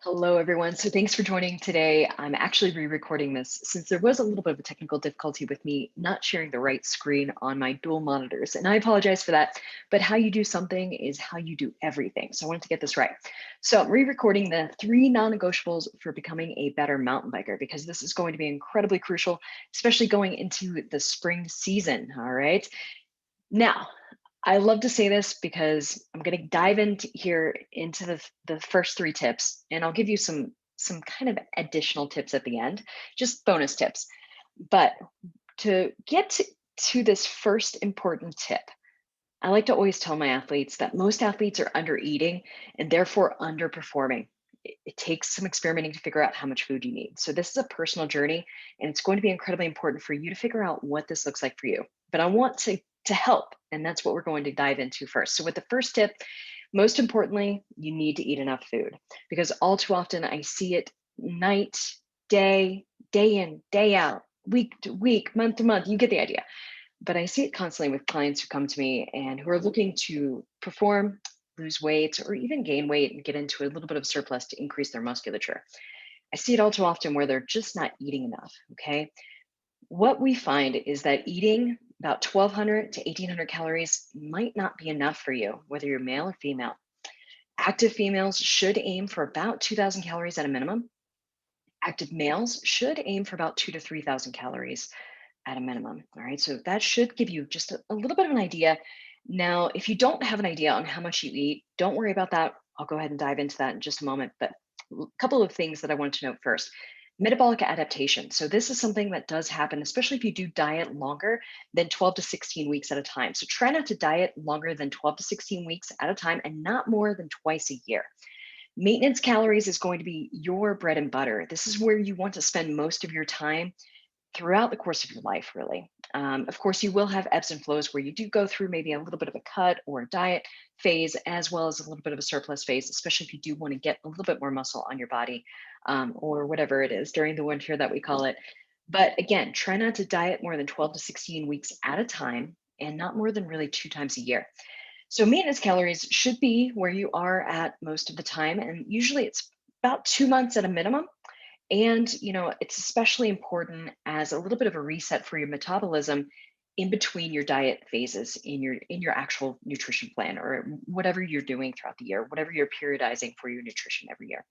Hello, everyone. So thanks for joining today. I'm actually re-recording this since there was a little bit of a technical difficulty with me not sharing the right screen on my dual monitors. And I apologize for that, but how you do something is how you do everything. So I wanted to get this right. So I'm re-recording the 3 non-negotiables for becoming a better mountain biker, because this is going to be incredibly crucial, especially going into the spring season. All right. Now, I love to say this because I'm going to dive into here into the first 3 tips, and I'll give you some kind of additional tips at the end, just bonus tips. But to get to this first important tip, I like to always tell my athletes that most athletes are under eating and therefore underperforming. It takes some experimenting to figure out how much food you need. So this is a personal journey, and it's going to be incredibly important for you to figure out what this looks like for you. But I want to help, and that's what we're going to dive into first. So with the first tip, most importantly, you need to eat enough food, because all too often I see it night, day in, day out, week to week, month to month. You get the idea. But I see it constantly with clients who come to me and who are looking to perform, lose weight, or even gain weight and get into a little bit of surplus to increase their musculature. I see it all too often where they're just not eating enough. Okay. What we find is that eating about 1,200 to 1,800 calories might not be enough for you, whether you're male or female. Active females should aim for about 2,000 calories at a minimum. Active males should aim for about 2 to 3,000 calories at a minimum. All right. So that should give you just a little bit of an idea. Now, if you don't have an idea on how much you eat, don't worry about that. I'll go ahead and dive into that in just a moment. But a couple of things that I want to note first. Metabolic adaptation. So this is something that does happen, especially if you do diet longer than 12 to 16 weeks at a time. So try not to diet longer than 12 to 16 weeks at a time and not more than twice a year. Maintenance calories is going to be your bread and butter. This is where you want to spend most of your time throughout the course of your life, really. Of course, you will have ebbs and flows where you do go through maybe a little bit of a cut or a diet phase, as well as a little bit of a surplus phase, especially if you do want to get a little bit more muscle on your body, or whatever it is during the winter that we call it. But again, try not to diet more than 12 to 16 weeks at a time and not more than really 2 times a year. So maintenance calories should be where you are at most of the time. And usually it's about 2 months at a minimum. And, it's especially important as a little bit of a reset for your metabolism in between your diet phases in your actual nutrition plan, or whatever you're doing throughout the year, whatever you're periodizing for your nutrition every year.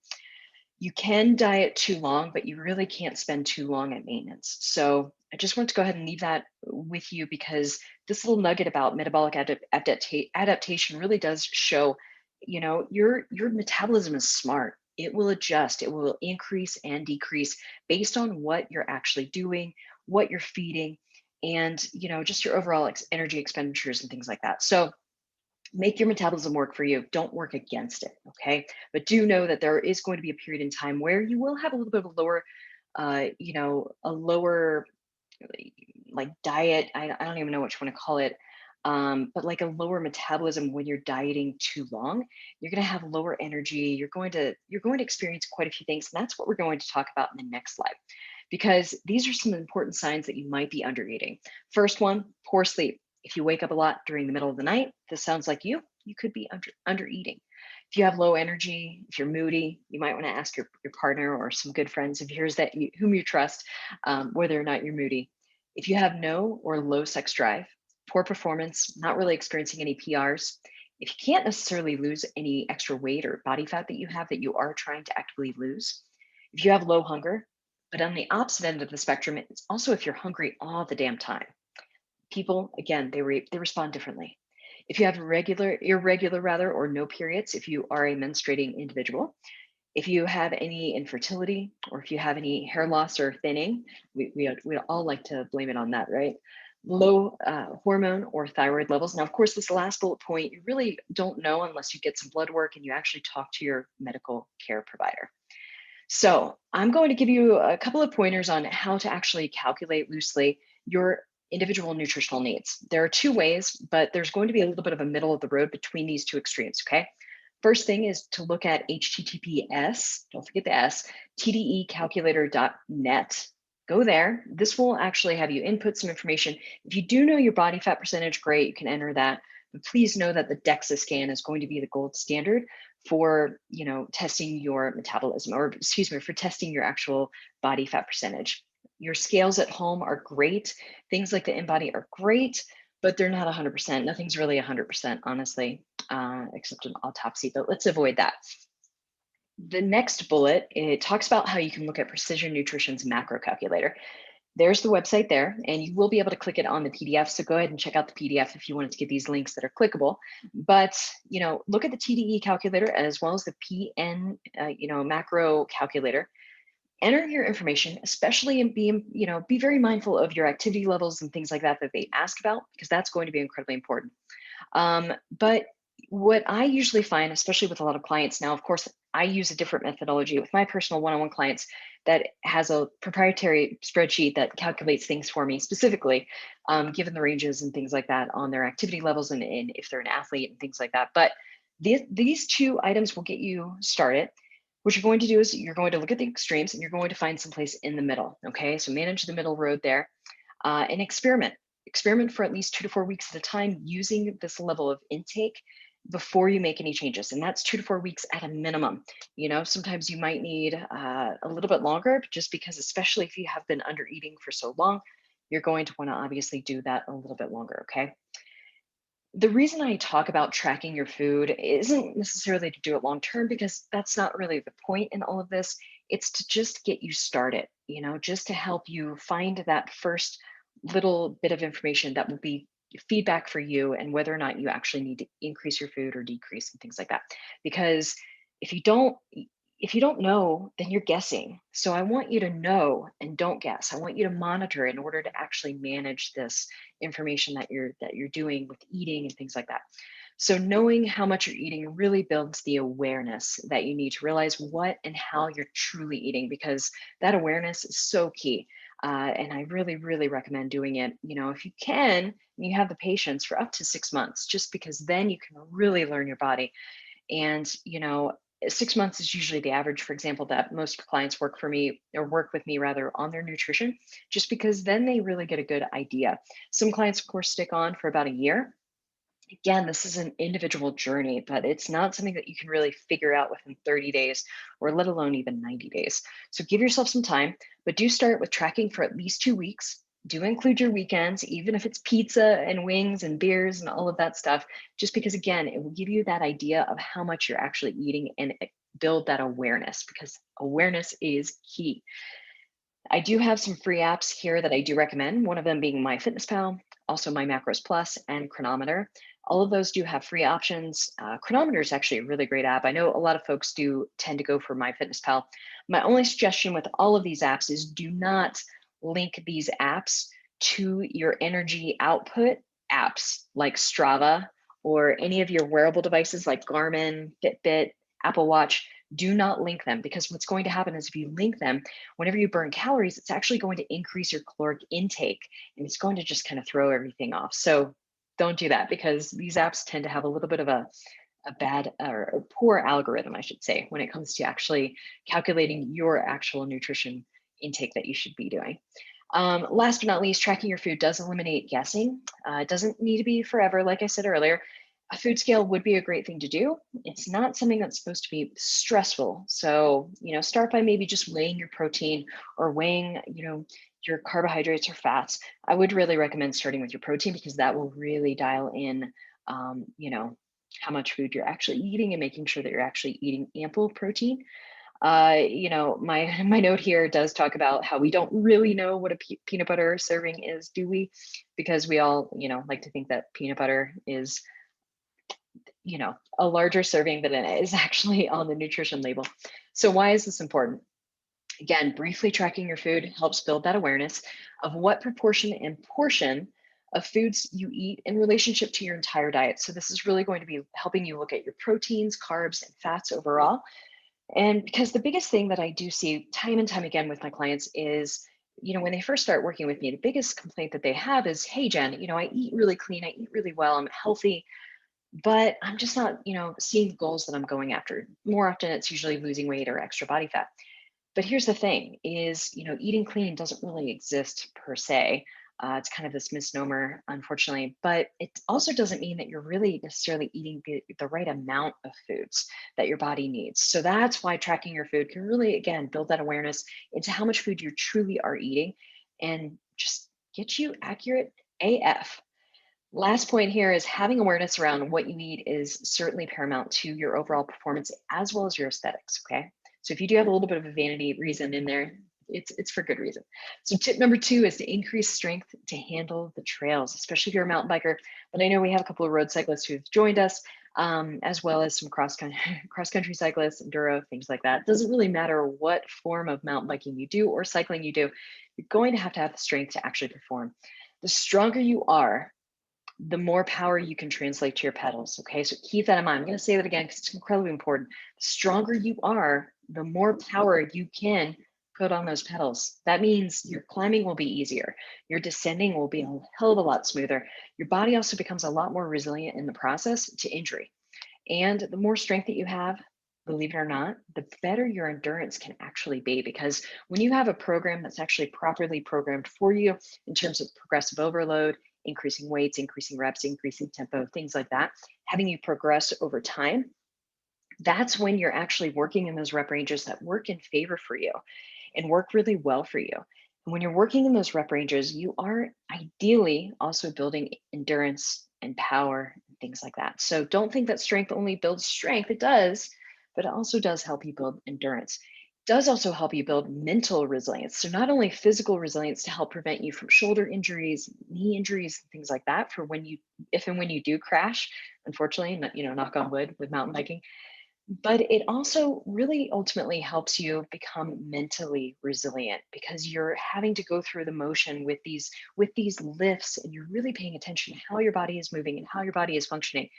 You can diet too long, but you really can't spend too long at maintenance. So I just want to go ahead and leave that with you, because this little nugget about metabolic adaptation really does show, your metabolism is smart. It will adjust, it will increase and decrease based on what you're actually doing, what you're feeding, and just your overall energy expenditures and things like that. So make your metabolism work for you. Don't work against it. Okay. But do know that there is going to be a period in time where you will have a little bit of a lower, a lower, like, diet. I don't even know what you want to call it. But like a lower metabolism when you're dieting too long. You're going to have lower energy. You're going to experience quite a few things. And that's what we're going to talk about in the next slide, because these are some important signs that you might be under eating. First one, poor sleep. If you wake up a lot during the middle of the night, this sounds like you could be under eating. If you have low energy, if you're moody, you might want to ask your partner or some good friends of yours whom you trust, whether or not you're moody. If you have no or low sex drive, poor performance, not really experiencing any PRs, if you can't necessarily lose any extra weight or body fat that you have that you are trying to actively lose, if you have low hunger, but on the opposite end of the spectrum, it's also if you're hungry all the damn time. People, again, they respond differently. If you have irregular rather, or no periods, if you are a menstruating individual, if you have any infertility, or if you have any hair loss or thinning, we all like to blame it on that, right? Low hormone or thyroid levels. Now, of course, this last bullet point, you really don't know unless you get some blood work and you actually talk to your medical care provider. So I'm going to give you a couple of pointers on how to actually calculate loosely your individual nutritional needs. There are 2 ways, but there's going to be a little bit of a middle of the road between these 2 extremes, okay? First thing is to look at https, don't forget the S, tdecalculator.net. Go there. This will actually have you input some information. If you do know your body fat percentage, great, you can enter that. But please know that the DEXA scan is going to be the gold standard for, testing your metabolism, or excuse me, for testing your actual body fat percentage. Your scales at home are great. Things like the InBody are great, but they're not 100%. Nothing's really 100%, honestly, except an autopsy, but let's avoid that. The next bullet, it talks about how you can look at Precision Nutrition's macro calculator. There's the website there, and you will be able to click it on the PDF. So go ahead and check out the PDF if you wanted to get these links that are clickable. But look at the TDE calculator as well as the PN, macro calculator. Enter your information, especially and be very mindful of your activity levels and things like that they ask about, because that's going to be incredibly important. But what I usually find, especially with a lot of clients now, of course, I use a different methodology with my personal one-on-one clients that has a proprietary spreadsheet that calculates things for me specifically, given the ranges and things like that on their activity levels and if they're an athlete and things like that. But these two items will get you started. What you're going to do is you're going to look at the extremes and you're going to find someplace in the middle. Okay, so manage the middle road there, and experiment for at least 2 to 4 weeks at a time using this level of intake before you make any changes. And that's 2 to 4 weeks at a minimum. Sometimes you might need a little bit longer, just because, especially if you have been under eating for so long, you're going to want to obviously do that a little bit longer. Okay. The reason I talk about tracking your food isn't necessarily to do it long term, because that's not really the point in all of this. It's to just get you started, just to help you find that first little bit of information that will be feedback for you, and whether or not you actually need to increase your food or decrease and things like that. Because if you don't if you don't know, then you're guessing. So I want you to know and don't guess. I want you to monitor in order to actually manage this information that you're doing with eating and things like that. So knowing how much you're eating really builds the awareness that you need to realize what and how you're truly eating, because that awareness is so key. And I really, really recommend doing it, if you can, and you have the patience, for up to 6 months, just because then you can really learn your body. And 6 months is usually the average, for example, that most clients work for me, or work with me rather, on their nutrition, just because then they really get a good idea. Some clients, of course, stick on for about a year. Again, this is an individual journey, but it's not something that you can really figure out within 30 days, or let alone even 90 days. So give yourself some time, but do start with tracking for at least 2 weeks. Do include your weekends, even if it's pizza and wings and beers and all of that stuff, just because, again, it will give you that idea of how much you're actually eating, and build that awareness, because awareness is key. I do have some free apps here that I do recommend, one of them being MyFitnessPal, also My Macros Plus, and Chronometer. All of those do have free options. Chronometer is actually a really great app. I know a lot of folks do tend to go for MyFitnessPal. My only suggestion with all of these apps is, do not link these apps to your energy output apps like Strava, or any of your wearable devices like Garmin, Fitbit, Apple Watch. Do not link them, because what's going to happen is, if you link them, whenever you burn calories, it's actually going to increase your caloric intake, and it's going to just kind of throw everything off. So don't do that, because these apps tend to have a little bit of a bad, or a poor algorithm, I should say, when it comes to actually calculating your actual nutrition intake that you should be doing. Last but not least, tracking your food does eliminate guessing. It doesn't need to be forever. Like I said earlier, a food scale would be a great thing to do. It's not something that's supposed to be stressful. So, start by maybe just weighing your protein, or weighing, your carbohydrates or fats. I would really recommend starting with your protein, because that will really dial in, how much food you're actually eating, and making sure that you're actually eating ample protein. My note here does talk about how we don't really know what a peanut butter serving is, do we? Because we all, like to think that peanut butter is, a larger serving than it is actually on the nutrition label. So why is this important? Again, briefly tracking your food helps build that awareness of what proportion and portion of foods you eat in relationship to your entire diet. So this is really going to be helping you look at your proteins, carbs, and fats overall. And because the biggest thing that I do see time and time again with my clients is, when they first start working with me, the biggest complaint that they have is, hey, Jen, I eat really clean, I eat really well, I'm healthy, but I'm just not, seeing the goals that I'm going after. More often, it's usually losing weight or extra body fat. But here's the thing is, eating clean doesn't really exist per se. It's kind of this misnomer, unfortunately, but it also doesn't mean that you're really necessarily eating the right amount of foods that your body needs. So that's why tracking your food can really, again, build that awareness into how much food you truly are eating and just get you accurate AF. Last point here is having awareness around what you eat is certainly paramount to your overall performance as well as your aesthetics. Okay. So if you do have a little bit of a vanity reason in there, it's for good reason. So tip number 2 is to increase strength to handle the trails, especially if you're a mountain biker. But I know we have a couple of road cyclists who've joined us, as well as some cross country cyclists, enduro, things like that. Doesn't really matter what form of mountain biking you do or cycling you do, you're going to have the strength to actually perform. The stronger you are, the more power you can translate to your pedals. Okay, so keep that in mind. I'm going to say that again because it's incredibly important. The stronger you are, the more power you can put on those pedals. That means your climbing will be easier. Your descending will be a hell of a lot smoother. Your body also becomes a lot more resilient in the process to injury. And the more strength that you have, believe it or not, the better your endurance can actually be. Because when you have a program that's actually properly programmed for you in terms of progressive overload, increasing weights, increasing reps, increasing tempo, things like that, having you progress over time, that's when you're actually working in those rep ranges that work in favor for you and work really well for you. And when you're working in those rep ranges, you are ideally also building endurance and power and things like that. So don't think that strength only builds strength. It does, but it also does help you build endurance. It does also help you build mental resilience. So not only physical resilience to help prevent you from shoulder injuries, knee injuries, and things like that for when you, if and when you do crash, unfortunately, knock on wood with mountain biking, but it also really ultimately helps you become mentally resilient because you're having to go through the motion with these lifts, and you're really paying attention to how your body is moving and how your body is functioning.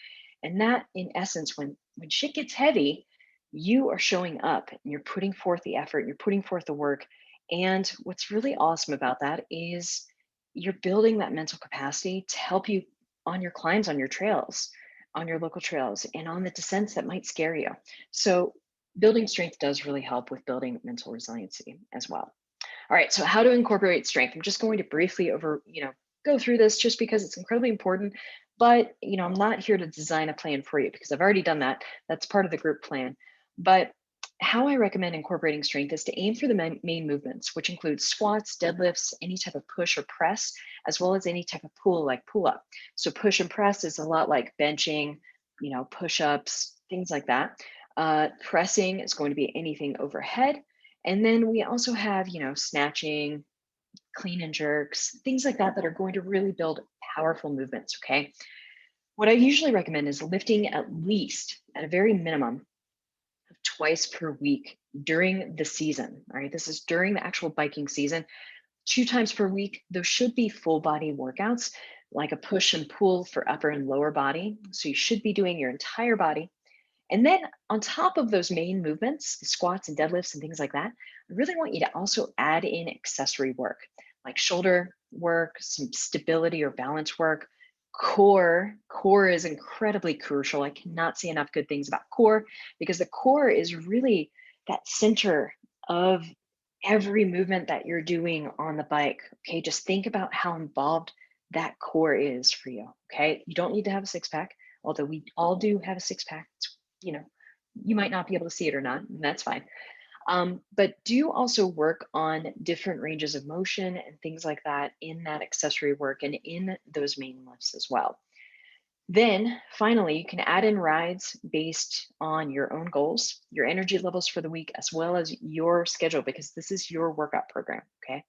And that, in essence, when shit gets heavy, you are showing up and you're putting forth the effort, you're putting forth the work. And what's really awesome about that is you're building that mental capacity to help you on your climbs, on your trails, on your local trails, and on the descents that might scare you. So building strength does really help with building mental resiliency as well. All right, so how to incorporate strength. I'm just going to briefly go through this just because it's incredibly important, but I'm not here to design a plan for you because I've already done that. That's part of the group plan. But how I recommend incorporating strength is to aim for the main movements, which include squats, deadlifts, any type of push or press, as well as any type of pull like pull up. So push and press is a lot like benching, push ups, things like that. Pressing is going to be anything overhead. And then we also have, snatching, clean and jerks, things like that that are going to really build powerful movements. Okay. What I usually recommend is lifting at least, at a very minimum, twice per week during the season. All right. This is during the actual biking season. 2 times per week, those should be full body workouts, like a push and pull for upper and lower body. So you should be doing your entire body. And then on top of those main movements, the squats and deadlifts and things like that, I really want you to also add in accessory work like shoulder work, some stability or balance work. Core is incredibly crucial. I cannot say enough good things about core because the core is really that center of every movement that you're doing on the bike. Okay, just think about how involved that core is for you. Okay, you don't need to have a six pack, although we all do have a six pack. You might not be able to see it or not, and that's fine. But do also work on different ranges of motion and things like that in that accessory work and in those main lifts as well. Then finally, you can add in rides based on your own goals, your energy levels for the week, as well as your schedule, because this is your workout program. Okay.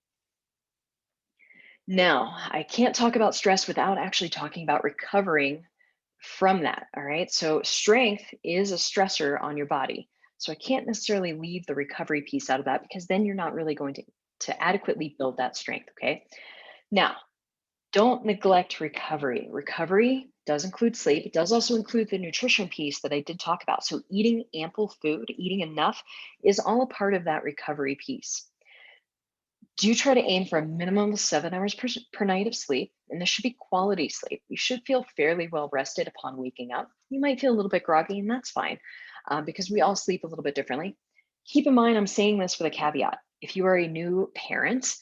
Now, I can't talk about stress without actually talking about recovering from that. All right. So, strength is a stressor on your body. So, I can't necessarily leave the recovery piece out of that because then you're not really going to adequately build that strength. Okay. Now, don't neglect recovery. Recovery does include sleep. It does also include the nutrition piece that I did talk about. So, eating ample food, eating enough is all a part of that recovery piece. Do try to aim for a minimum of 7 hours per night of sleep, and this should be quality sleep. You should feel fairly well rested upon waking up. You might feel a little bit groggy, and that's fine because we all sleep a little bit differently. Keep in mind, I'm saying this with a caveat. If you are a new parent,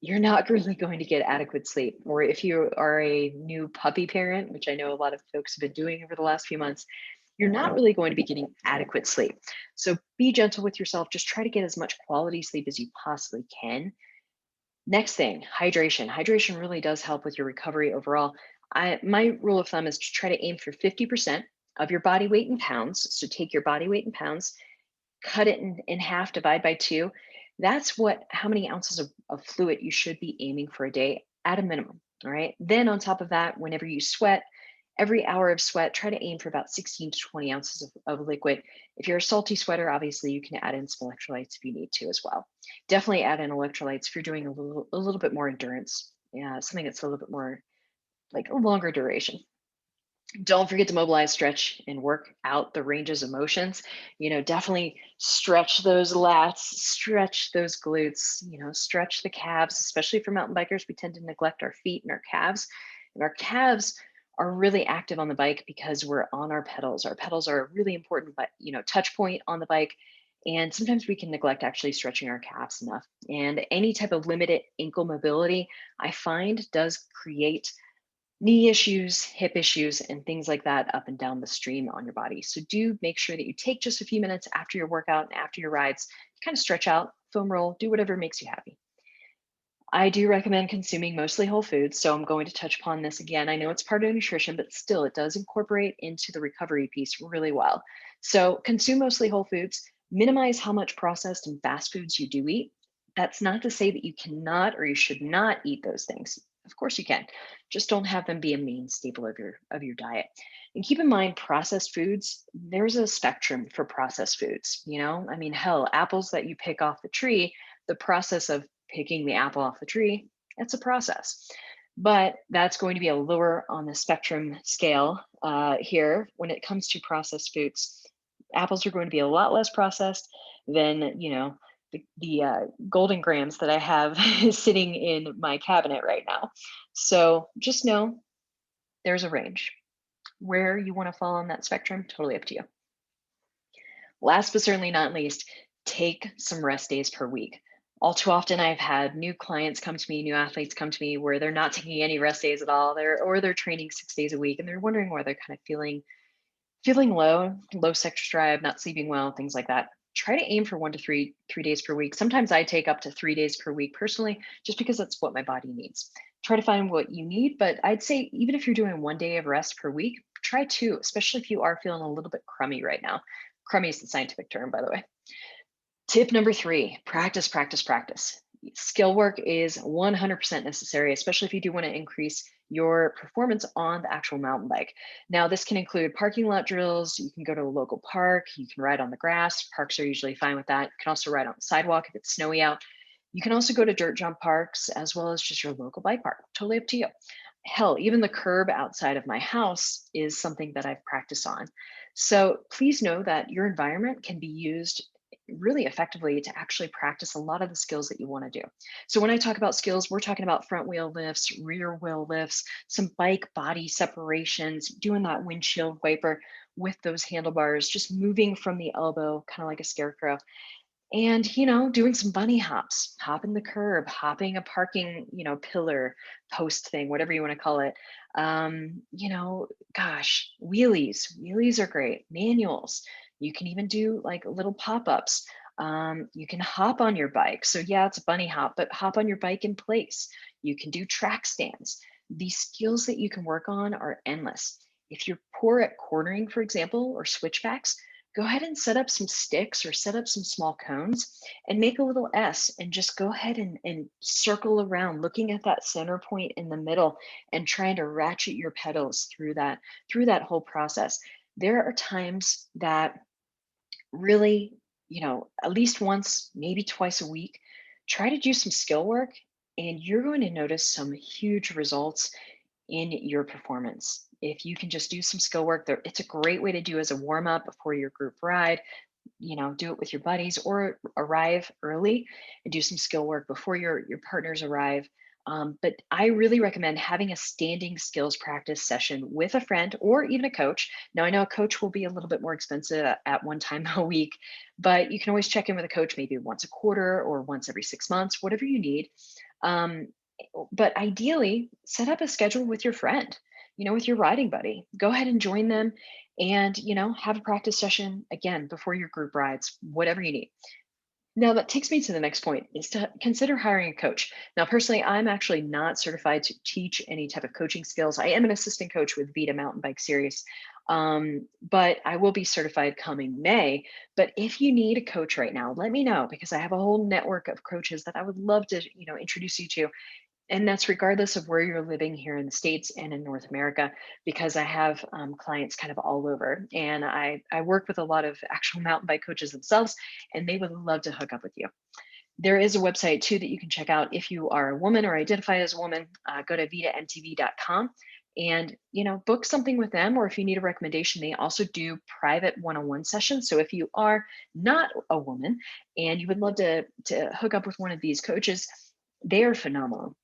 you're not really going to get adequate sleep. Or if you are a new puppy parent, which I know a lot of folks have been doing over the last few months, you're not really going to be getting adequate sleep. So be gentle with yourself. Just try to get as much quality sleep as you possibly can. Next thing, hydration. Hydration really does help with your recovery overall. My rule of thumb is to try to aim for 50% of your body weight in pounds. So take your body weight in pounds, cut it in half, divide by two. That's how many ounces of fluid you should be aiming for a day at a minimum. All right. Then on top of that, whenever you sweat, every hour of sweat, try to aim for about 16 to 20 ounces of liquid. If you're a salty sweater, obviously you can add in some electrolytes if you need to as well. Definitely add in electrolytes if you're doing a little bit more endurance. Yeah, something that's a little bit more like a longer duration. Don't forget to mobilize, stretch, and work out the ranges of motions. Definitely stretch those lats, stretch those glutes, stretch the calves, especially for mountain bikers. We tend to neglect our feet and our calves. And our calves are really active on the bike because we're on our pedals. Our pedals are a really important, but touch point on the bike. And sometimes we can neglect actually stretching our calves enough. And any type of limited ankle mobility, I find, does create knee issues, hip issues, and things like that up and down the stream on your body. So do make sure that you take just a few minutes after your workout and after your rides, kind of stretch out, foam roll, do whatever makes you happy. I do recommend consuming mostly whole foods. So I'm going to touch upon this again. I know it's part of nutrition, but still it does incorporate into the recovery piece really well. So consume mostly whole foods, minimize how much processed and fast foods you do eat. That's not to say that you cannot or you should not eat those things. Of course you can. Just don't have them be a main staple of your diet. And keep in mind processed foods, there's a spectrum for processed foods, I mean, hell, apples that you pick off the tree, the process of picking the apple off the tree, it's a process. But that's going to be a lower on the spectrum scale here when it comes to processed foods. Apples are going to be a lot less processed than, the golden grams that I have sitting in my cabinet right now. So just know there's a range. Where you want to fall on that spectrum, totally up to you. Last but certainly not least, take some rest days per week. All too often, I've had new clients come to me, new athletes come to me where they're not taking any rest days at all. They're training 6 days a week, and they're wondering why they're kind of feeling low sex drive, not sleeping well, things like that. Try to aim for 1 to 3 days per week. Sometimes I take up to 3 days per week personally, just because that's what my body needs. Try to find what you need, but I'd say even if you're doing 1 day of rest per week, try two, especially if you are feeling a little bit crummy right now. Crummy is the scientific term, by the way. Tip number three, practice, practice, practice. Skill work is 100% necessary, especially if you do want to increase your performance on the actual mountain bike. Now, this can include parking lot drills. You can go to a local park. You can ride on the grass. Parks are usually fine with that. You can also ride on the sidewalk if it's snowy out. You can also go to dirt jump parks as well as just your local bike park. Totally up to you. Hell, even the curb outside of my house is something that I've practiced on. So please know that your environment can be used really effectively to actually practice a lot of the skills that you want to do. So when I talk about skills, we're talking about front wheel lifts, rear wheel lifts, some bike body separations, doing that windshield wiper with those handlebars, just moving from the elbow, kind of like a scarecrow. And, doing some bunny hops, hopping the curb, hopping a parking, pillar, post thing, whatever you want to call it. Gosh, wheelies. Wheelies are great. Manuals. You can even do like little pop-ups. You can hop on your bike. So yeah, it's a bunny hop, but hop on your bike in place. You can do track stands. These skills that you can work on are endless. If you're poor at cornering, for example, or switchbacks, go ahead and set up some sticks or set up some small cones and make a little S and just go ahead and circle around looking at that center point in the middle and trying to ratchet your pedals through that whole process. There are times that really, at least once, maybe twice a week, try to do some skill work and you're going to notice some huge results in your performance. If you can just do some skill work there, it's a great way to do as a warm up before your group ride. Do it with your buddies or arrive early and do some skill work before your partners arrive. But I really recommend having a standing skills practice session with a friend or even a coach. Now, I know a coach will be a little bit more expensive at one time a week, but you can always check in with a coach maybe once a quarter or once every 6 months, whatever you need. Um, but ideally, set up a schedule with your friend, with your riding buddy. Go ahead and join them and, have a practice session again before your group rides, whatever you need. Now, that takes me to the next point is to consider hiring a coach. Now, personally, I'm actually not certified to teach any type of coaching skills. I am an assistant coach with Vita Mountain Bike Series, but I will be certified coming May. But if you need a coach right now, let me know because I have a whole network of coaches that I would love to, introduce you to, and that's regardless of where you're living here in the States and in North America, because I have clients kind of all over. And I work with a lot of actual mountain bike coaches themselves, and they would love to hook up with you. There is a website too that you can check out if you are a woman or identify as a woman. Go to vitamtv.com and book something with them, or if you need a recommendation, they also do private one-on-one sessions. So if you are not a woman and you would love to hook up with one of these coaches, they are phenomenal.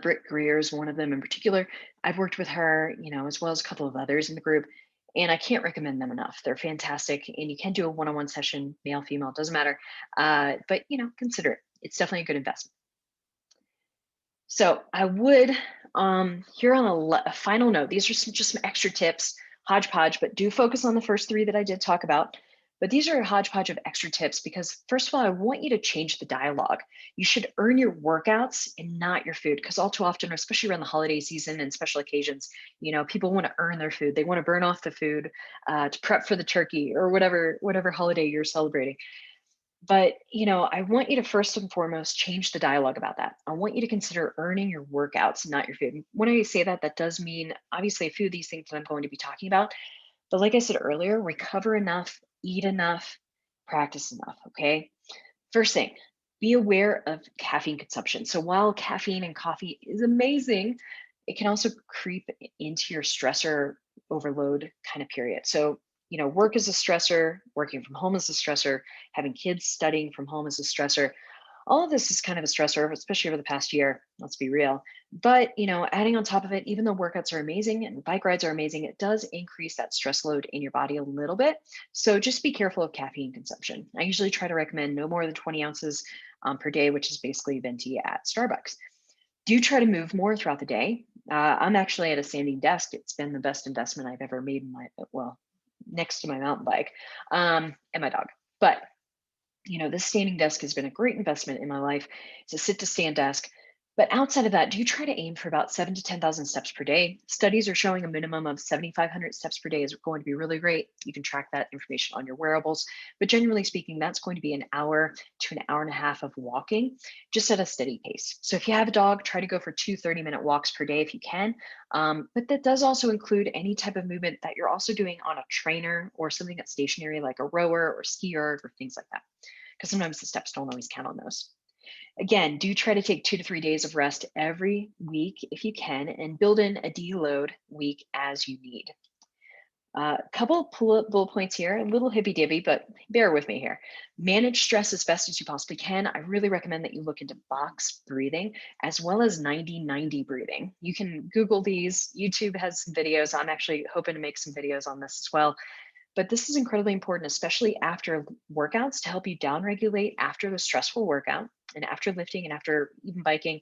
Britt Greer is one of them in particular. I've worked with her, as well as a couple of others in the group, and I can't recommend them enough. They're fantastic, and you can do a one-on-one session, male, female, doesn't matter. But consider it. It's definitely a good investment. So I would, here on a final note, these are just some extra tips, hodgepodge, but do focus on the first three that I did talk about. But these are a hodgepodge of extra tips because, first of all, I want you to change the dialogue. You should earn your workouts and not your food, because all too often, especially around the holiday season and special occasions, people want to earn their food. They want to burn off the food to prep for the turkey or whatever holiday you're celebrating. But, I want you to first and foremost change the dialogue about that. I want you to consider earning your workouts, not your food. And when I say that, that does mean obviously a few of these things that I'm going to be talking about. But like I said earlier, recover enough, eat enough, practice enough. Okay. First thing, be aware of caffeine consumption. So while caffeine and coffee is amazing, it can also creep into your stressor overload kind of period. So, work is a stressor, working from home is a stressor, having kids studying from home is a stressor. All of this is kind of a stressor, especially over the past year. Let's be real. But, adding on top of it, even though workouts are amazing and bike rides are amazing, it does increase that stress load in your body a little bit. So just be careful of caffeine consumption. I usually try to recommend no more than 20 ounces per day, which is basically venti at Starbucks. Do try to move more throughout the day. I'm actually at a standing desk. It's been the best investment I've ever made in well, next to my mountain bike and my dog. But this standing desk has been a great investment in my life. It's a sit to stand desk. But outside of that, do try to aim for about 7 to 10,000 steps per day. Studies are showing a minimum of 7,500 steps per day is going to be really great. You can track that information on your wearables. But generally speaking, that's going to be an hour to an hour and a half of walking, just at a steady pace. So if you have a dog, try to go for 2 30-minute walks per day if you can. But that does also include any type of movement that you're also doing on a trainer or something that's stationary, like a rower or ski erg or things like that, because sometimes the steps don't always count on those. Again, do try to take 2 to 3 days of rest every week if you can, and build in a deload week as you need. A couple bullet points here, a little hippy dippy, but bear with me here. Manage stress as best as you possibly can. I really recommend that you look into box breathing as well as 90-90 breathing. You can Google these. YouTube has some videos. I'm actually hoping to make some videos on this as well. But this is incredibly important, especially after workouts, to help you downregulate after the stressful workout and after lifting and after even biking.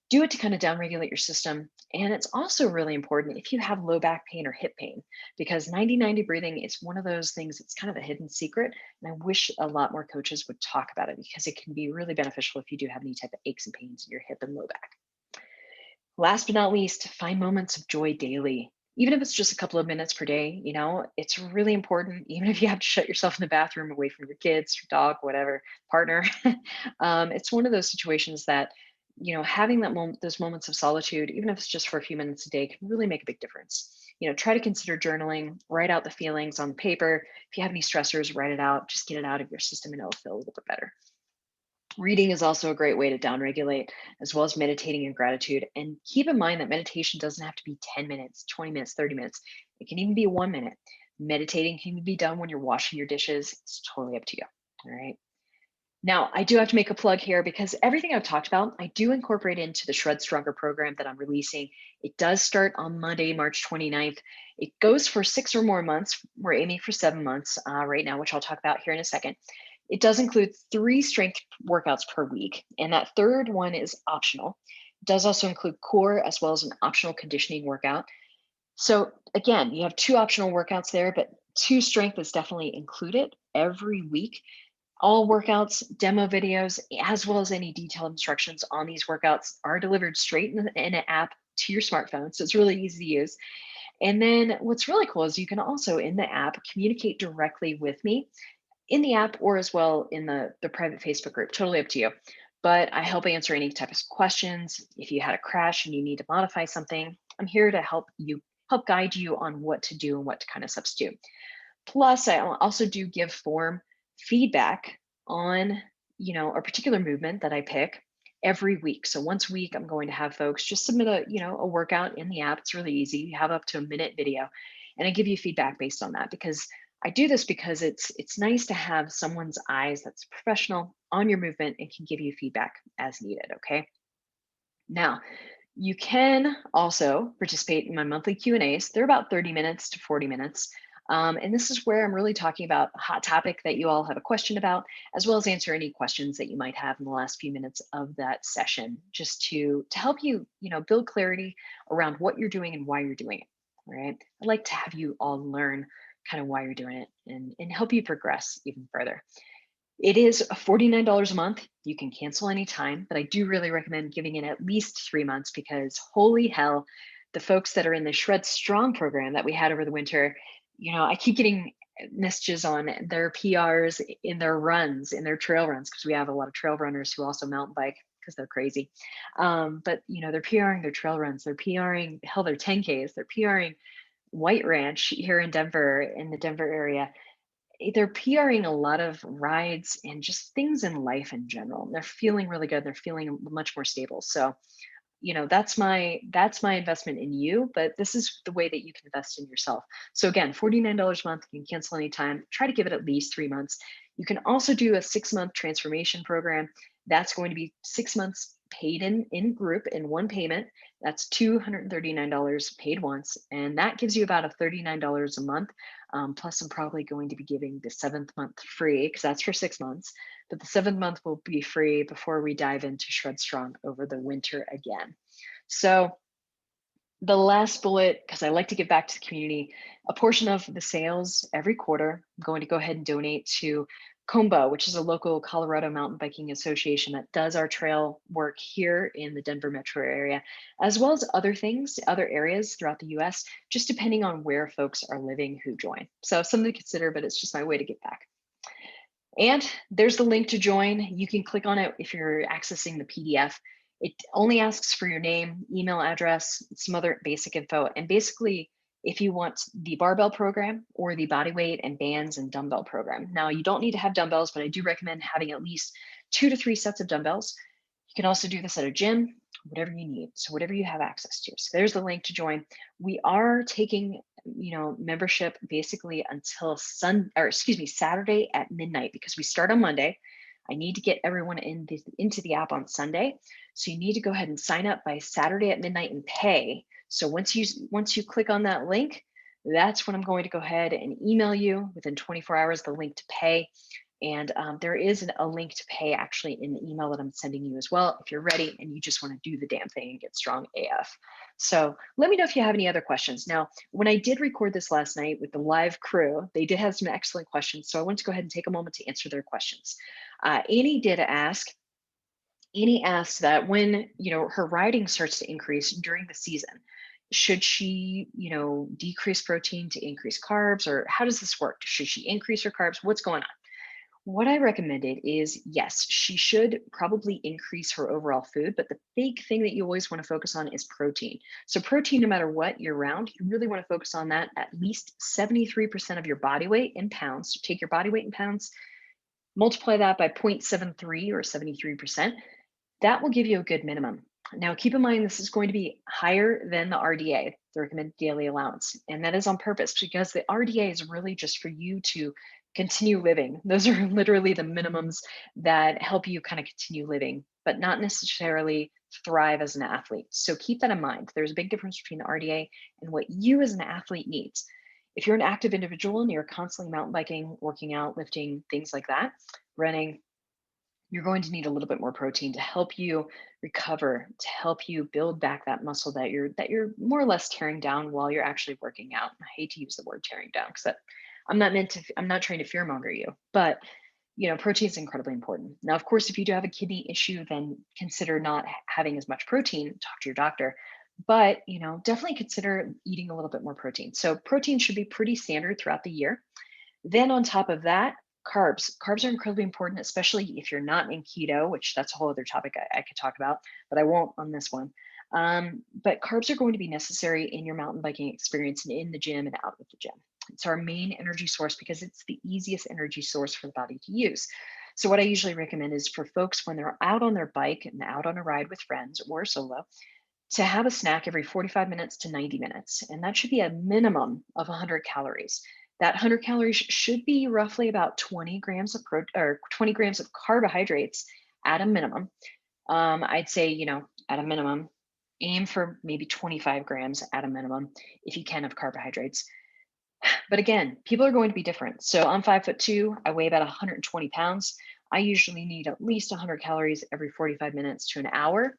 Do it to kind of downregulate your system. And it's also really important if you have low back pain or hip pain, because 90-90 breathing is one of those things that's kind of a hidden secret. And I wish a lot more coaches would talk about it because it can be really beneficial if you do have any type of aches and pains in your hip and low back. Last but not least, find moments of joy daily. Even if it's just a couple of minutes per day, it's really important. Even if you have to shut yourself in the bathroom away from your kids, your dog, whatever, partner, it's one of those situations that, having those moments of solitude, even if it's just for a few minutes a day, can really make a big difference. Try to consider journaling, write out the feelings on paper. If you have any stressors, write it out, just get it out of your system and it'll feel a little bit better. Reading is also a great way to downregulate, as well as meditating and gratitude. And keep in mind that meditation doesn't have to be 10 minutes, 20 minutes, 30 minutes. It can even be 1 minute. Meditating can be done when you're washing your dishes. It's totally up to you. All right. Now, I do have to make a plug here because everything I've talked about, I do incorporate into the Shred Stronger program that I'm releasing. It does start on Monday, March 29th. It goes for 6 or more months. We're aiming for 7 months right now, which I'll talk about here in a second. It does include 3 strength workouts per week, and that third one is optional. It does also include core as well as an optional conditioning workout. So again, you have 2 optional workouts there, but 2 strength is definitely included every week. All workouts, demo videos, as well as any detailed instructions on these workouts are delivered straight in an app to your smartphone. So it's really easy to use. And then what's really cool is you can also in the app communicate directly with me in the app or as well in the private Facebook group, totally up to you. But I help answer any type of questions. If you had a crash and you need to modify something, I'm here to help guide you on what to do and what to kind of substitute. Plus, I also do give form feedback on, a particular movement that I pick every week. So once a week, I'm going to have folks just submit a workout in the app. It's really easy. You have up to a minute video, and I give you feedback based on that because I do this because it's nice to have someone's eyes that's professional on your movement and can give you feedback as needed. Okay. Now, you can also participate in my monthly Q&As. They're about 30 minutes to 40 minutes. And this is where I'm really talking about a hot topic that you all have a question about, as well as answer any questions that you might have in the last few minutes of that session, just to help you, build clarity around what you're doing and why you're doing it. All right. I'd like to have you all learn kind of why you're doing it and help you progress even further. It is $49 a month. You can cancel anytime, but I do really recommend giving it at least 3 months because holy hell, the folks that are in the Shred Strong program that we had over the winter, I keep getting messages on their PRs in their runs, in their trail runs, because we have a lot of trail runners who also mountain bike because they're crazy. But they're PRing their trail runs, they're PRing hell their 10Ks, they're PRing White Ranch here in Denver, in the Denver area. They're PRing a lot of rides and just things in life in general. They're feeling really good. They're feeling much more stable. So, that's my investment in you, but this is the way that you can invest in yourself. So again, $49 a month, you can cancel anytime. Try to give it at least 3 months. You can also do a 6-month transformation program. That's going to be 6 months paid in group in one payment. That's $239 paid once. And that gives you about a $39 a month. Plus, I'm probably going to be giving the 7th month free because that's for 6 months. But the 7th month will be free before we dive into Shred Strong over the winter again. So the last bullet, because I like to give back to the community, a portion of the sales every quarter, I'm going to go ahead and donate to Combo, which is a local Colorado mountain biking association that does our trail work here in the Denver metro area, as well as other things, other areas throughout the US, just depending on where folks are living who join. So something to consider, but it's just my way to give back. And there's the link to join. You can click on it if you're accessing the PDF. It only asks for your name, email address, some other basic info. And basically, if you want the barbell program or the body weight and bands and dumbbell program. Now, you don't need to have dumbbells, but I do recommend having at least 2 to 3 sets of dumbbells. You can also do this at a gym, whatever you need. So whatever you have access to. So there's the link to join. We are taking membership basically until Saturday at midnight because we start on Monday. I need to get everyone into the app on Sunday. So you need to go ahead and sign up by Saturday at midnight and pay. So once you click on that link, that's when I'm going to go ahead and email you within 24 hours the link to pay. And there is a link to pay actually in the email that I'm sending you as well if you're ready and you just want to do the damn thing and get strong AF. So let me know if you have any other questions. Now, when I did record this last night with the live crew, they did have some excellent questions. So I want to go ahead and take a moment to answer their questions. Annie asked that when her riding starts to increase during the season, should she decrease protein to increase carbs, or how does this work? Should she increase her carbs? What's going on? What I recommended is, yes, she should probably increase her overall food, but the big thing that you always want to focus on is protein. So protein, no matter what, year round, you really want to focus on that at least 73% of your body weight in pounds. So take your body weight in pounds, multiply that by 0.73 or 73%. That will give you a good minimum. Now, keep in mind, this is going to be higher than the RDA, the recommended daily allowance. And that is on purpose because the RDA is really just for you to continue living. Those are literally the minimums that help you kind of continue living, but not necessarily thrive as an athlete. So keep that in mind. There's a big difference between the RDA and what you as an athlete needs. If you're an active individual and you're constantly mountain biking, working out, lifting, things like that, running, you're going to need a little bit more protein to help you recover, to help you build back that muscle that you're more or less tearing down while you're actually working out. I hate to use the word tearing down because I'm not trying to fearmonger you, but protein is incredibly important. Now, of course, if you do have a kidney issue, then consider not having as much protein, talk to your doctor. But, definitely consider eating a little bit more protein. So protein should be pretty standard throughout the year. Then on top of that, carbs. Carbs are incredibly important, especially if you're not in keto, which that's a whole other topic I could talk about, but I won't on this one. But carbs are going to be necessary in your mountain biking experience and in the gym and out of the gym. It's our main energy source because it's the easiest energy source for the body to use. So what I usually recommend is for folks when they're out on their bike and out on a ride with friends or solo, to have a snack every 45 minutes to 90 minutes. And that should be a minimum of 100 calories. That 100 calories should be roughly about 20 grams of or 20 grams of carbohydrates at a minimum. I'd say, at a minimum, aim for maybe 25 grams at a minimum if you can of carbohydrates. But again, people are going to be different. So I'm 5'2", I weigh about 120 pounds. I usually need at least 100 calories every 45 minutes to an hour.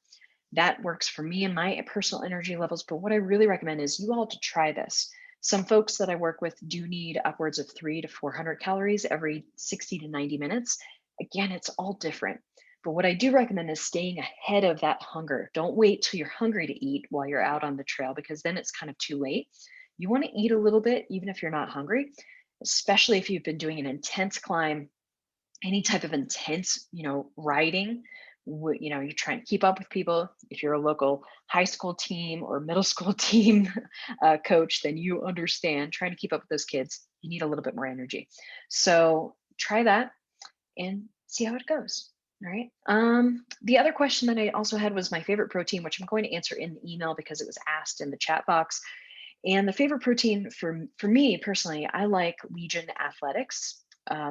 That works for me and my personal energy levels. But what I really recommend is you all to try this. Some folks that I work with do need upwards of 300 to 400 calories every 60 to 90 minutes. Again, it's all different. But what I do recommend is staying ahead of that hunger. Don't wait till you're hungry to eat while you're out on the trail because then it's kind of too late. You want to eat a little bit, even if you're not hungry, especially if you've been doing an intense climb, any type of intense, riding. You're trying to keep up with people. If you're a local high school team or middle school team coach, then you understand trying to keep up with those kids, you need a little bit more energy. So try that and see how it goes. All right. The other question that I also had was my favorite protein, which I'm going to answer in the email because it was asked in the chat box. And the favorite protein for me personally, I like Legion Athletics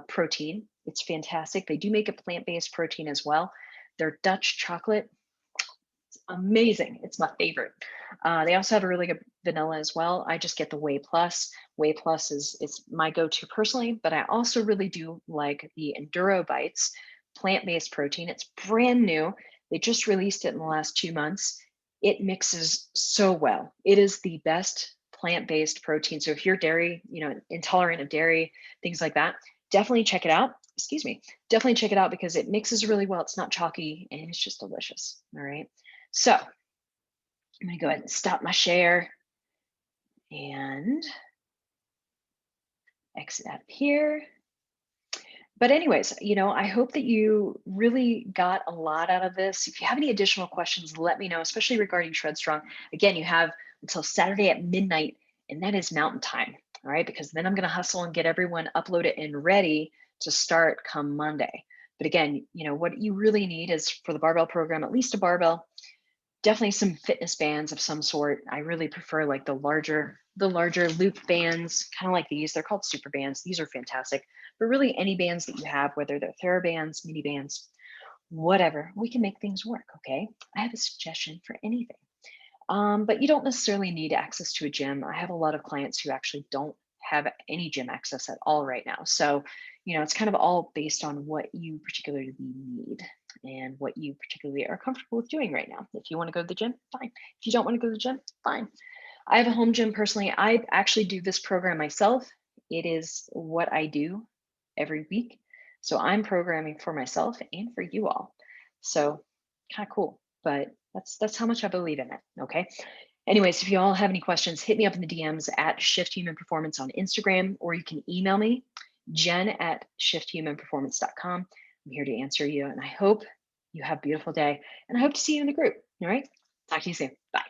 protein. It's fantastic. They do make a plant-based protein as well. Their Dutch chocolate, amazing. It's my favorite. They also have a really good vanilla as well. I just get the Whey Plus. Whey Plus is my go-to personally, but I also really do like the Enduro Bites plant-based protein. It's brand new. They just released it in the last 2 months. It mixes so well. It is the best plant-based protein. So if you're dairy, intolerant of dairy, things like that, definitely check it out. Excuse me. Definitely check it out because it mixes really well. It's not chalky and it's just delicious. All right. So I'm going to go ahead and stop my share and exit out of here. But anyways, I hope that you really got a lot out of this. If you have any additional questions, let me know, especially regarding Shred Strong. Again, you have until Saturday at midnight, and that is Mountain Time. All right, because then I'm going to hustle and get everyone uploaded and ready to start come Monday. But again, what you really need is for the barbell program, at least a barbell, definitely some fitness bands of some sort. I really prefer like the larger loop bands, kind of like these. They're called super bands. These are fantastic. But really any bands that you have, whether they're TheraBands, mini bands, whatever, we can make things work, okay? I have a suggestion for anything. But you don't necessarily need access to a gym. I have a lot of clients who actually don't have any gym access at all right now. So, it's kind of all based on what you particularly need and what you particularly are comfortable with doing right now. If you want to go to the gym, fine. If you don't want to go to the gym, fine. I have a home gym personally. I actually do this program myself. It is what I do every week. So I'm programming for myself and for you all. So kind of cool, but that's how much I believe in it. Okay. Anyways, if you all have any questions, hit me up in the DMs at Shift Human Performance on Instagram, or you can email me, jen@shifthumanperformance.com. I'm here to answer you, and I hope you have a beautiful day, and I hope to see you in the group. All right. Talk to you soon. Bye.